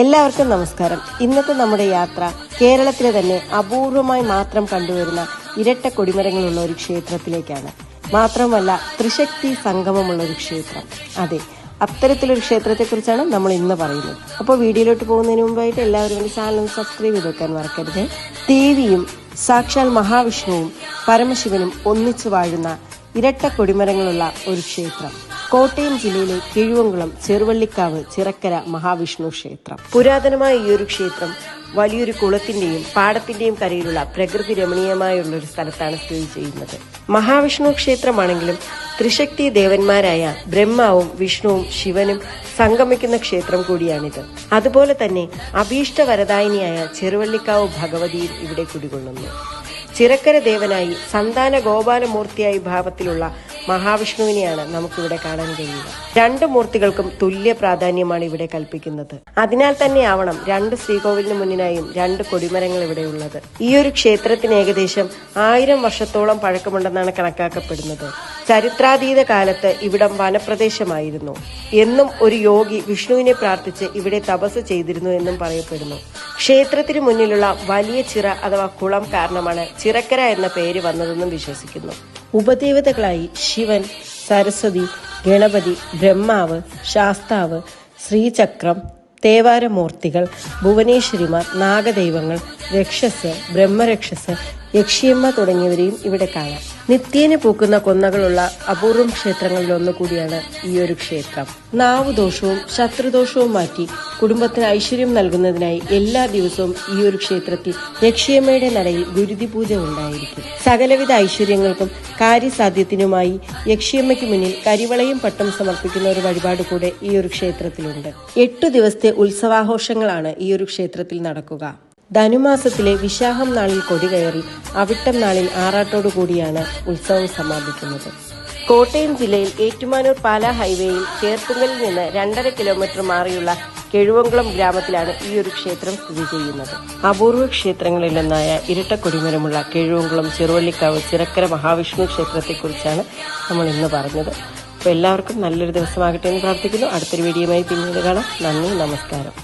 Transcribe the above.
എല്ലാവർക്കും നമസ്കാരം. ഇന്നത്തെ നമ്മുടെ യാത്ര കേരളത്തിലെ തന്നെ അപൂർവമായി മാത്രം കണ്ടുവരുന്ന ഇരട്ട കൊടിമരങ്ങളുള്ള ഒരു ക്ഷേത്രത്തിലേക്കാണ്. മാത്രമല്ല ത്രിശക്തി സംഗമമുള്ള ഒരു ക്ഷേത്രം. അതെ, അത്തരത്തിലൊരു ക്ഷേത്രത്തെക്കുറിച്ചാണ് നമ്മൾ ഇന്ന് പറയുന്നത്. അപ്പോൾ വീഡിയോയിലോട്ട് പോകുന്നതിന് മുമ്പായിട്ട് എല്ലാവരും എൻ്റെ ചാനൽ സബ്സ്ക്രൈബ് ചെയ്ത് വെക്കാൻ മറക്കരുത്. ദേവിയും സാക്ഷാൽ മഹാവിഷ്ണുവും പരമശിവനും ഒന്നിച്ചു വാഴുന്ന ഇരട്ട കൊടിമരങ്ങളുള്ള ഒരു ക്ഷേത്രം കോട്ടയം ജില്ലയിലെ കിഴുവംകുളം ചെറുവള്ളിക്കാവ് ചിറക്കര മഹാവിഷ്ണു ക്ഷേത്രം. പുരാതനമായ ഈ ഒരു ക്ഷേത്രം വലിയൊരു കുളത്തിന്റെയും പാടത്തിന്റെയും കരയിലുള്ള പ്രകൃതി രമണീയമായുള്ള ഒരു സ്ഥലത്താണ് സ്ഥിതി ചെയ്യുന്നത്. മഹാവിഷ്ണു ക്ഷേത്രമാണെങ്കിലും ത്രിശക്തി ദേവന്മാരായ ബ്രഹ്മാവും വിഷ്ണുവും ശിവനും സംഗമിക്കുന്ന ക്ഷേത്രം കൂടിയാണിത്. അതുപോലെ തന്നെ അഭീഷ്ടവരദായിനിയായ ചെറുവള്ളിക്കാവ് ഭഗവതിയും ഇവിടെ കുടികൊള്ളുന്നു. ചിറക്കര ദേവനായി സന്താന ഗോപാലമൂർത്തിയായി ഭാവത്തിലുള്ള മഹാവിഷ്ണുവിനെയാണ് നമുക്കിവിടെ കാണാൻ കഴിയുക. രണ്ട് മൂർത്തികൾക്കും തുല്യ പ്രാധാന്യമാണ് ഇവിടെ കൽപ്പിക്കുന്നത്. അതിനാൽ തന്നെ ആവണം രണ്ട് ശ്രീകോവിലിന് മുന്നിലായും രണ്ട് കൊടിമരങ്ങൾ ഇവിടെ ഉള്ളത്. ഈ ഒരു ക്ഷേത്രത്തിന് ഏകദേശം 1000 വർഷത്തോളം പഴക്കമുണ്ടെന്നാണ് കണക്കാക്കപ്പെടുന്നത്. ചരിത്രാതീത കാലത്ത് ഇവിടം വനപ്രദേശമായിരുന്നു എന്നും ഒരു യോഗി വിഷ്ണുവിനെ പ്രാർത്ഥിച്ച് ഇവിടെ തപസ് ചെയ്തിരുന്നു എന്നും പറയപ്പെടുന്നു. ക്ഷേത്രത്തിന് മുന്നിലുള്ള വലിയ ചിറ അഥവാ കുളം കാരണമാണ് ചിറക്കര എന്ന പേര് വന്നതെന്നും വിശ്വസിക്കുന്നു. ഉപദേവതകളായി ശിവൻ, സരസ്വതി, ഗണപതി, ബ്രഹ്മാവ്, ശാസ്താവ്, ശ്രീചക്രം, തേവാരമൂർത്തികൾ, ഭുവനേശ്വരിമാർ, നാഗദൈവങ്ങൾ, രക്ഷസ്, ബ്രഹ്മരക്ഷസ്, യക്ഷിയമ്മ തുടങ്ങിയവരെയും ഇവിടെ കാണാം. നിത്യേന പൂക്കുന്ന കൊന്നകളുള്ള അപൂർവം ക്ഷേത്രങ്ങളിൽ ഒന്നുകൂടിയാണ് ഈ ഒരു ക്ഷേത്രം. നാവുദോഷവും ശത്രുദോഷവും മാറ്റി കുടുംബത്തിന് ഐശ്വര്യം നൽകുന്നതിനായി എല്ലാ ദിവസവും ഈ ഒരു ക്ഷേത്രത്തിൽ യക്ഷിയമ്മയുടെ നടയിൽ ഗുരുതി പൂജ ഉണ്ടായിരിക്കും. സകലവിധ ഐശ്വര്യങ്ങൾക്കും കാര്യസാധ്യത്തിനുമായി യക്ഷിയമ്മയ്ക്ക് മുന്നിൽ കരിവളയും പട്ടും സമർപ്പിക്കുന്ന ഒരു വഴിപാട് കൂടെ ഈ ഒരു ക്ഷേത്രത്തിലുണ്ട്. 8 ദിവസത്തെ ഉത്സവാഘോഷങ്ങളാണ് ഈ ഒരു ക്ഷേത്രത്തിൽ നടക്കുക. ധനുമാസത്തിലെ വിശാഖം നാളിൽ കൊടികയറി അവിട്ടം നാളിൽ ആറാട്ടോടു കൂടിയാണ് ഉത്സവം സമാപിക്കുന്നത്. കോട്ടയം ജില്ലയിൽ ഏറ്റുമാനൂർ പാലാ ഹൈവേയിൽ ചേർത്തുങ്കലിൽ നിന്ന് 2.5 കിലോമീറ്റർ മാറിയുള്ള കിഴുവംകുളം ഗ്രാമത്തിലാണ് ഈ ഒരു ക്ഷേത്രം സ്ഥിതി ചെയ്യുന്നത്. അപൂർവ ക്ഷേത്രങ്ങളിലൊന്നായ ഇരട്ട കൊടിമരമുള്ള കിഴുവംകുളം ചെറുവള്ളിക്കാവ് ചിറക്കര മഹാവിഷ്ണു ക്ഷേത്രത്തെക്കുറിച്ചാണ് നമ്മൾ ഇന്ന് പറഞ്ഞത്. അപ്പോൾ എല്ലാവർക്കും നല്ലൊരു ദിവസമാകട്ടെ എന്ന് പ്രാർത്ഥിക്കുന്നു. അടുത്തൊരു വീഡിയോയുമായി പിന്നീട് കാണാം. നന്ദി, നമസ്കാരം.